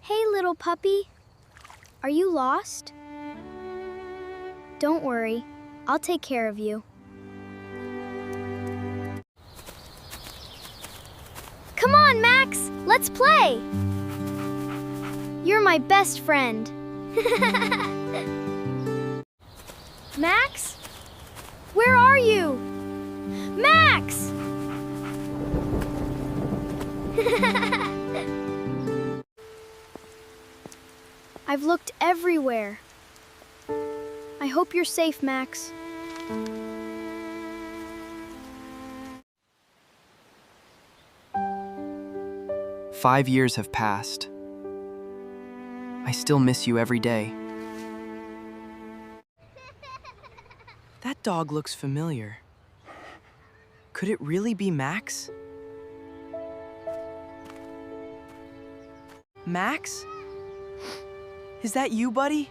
Hey, little puppy. Are you lost? Don't worry. I'll take care of you. Come on, Max! Let's play! You're my best friend. Max? Where are you? Max! I've looked everywhere. I hope you're safe, Max. Five years have passed. I still miss you every day. That dog looks familiar. Could it really be Max? Max? Is that you, buddy?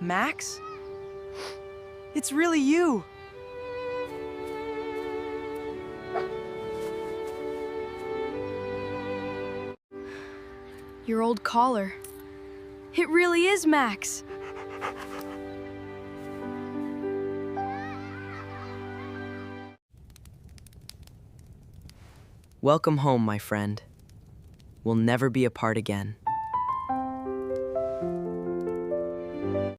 Max? It's really you! Your old collar. It really is Max! Welcome home, my friend. We'll never be apart again.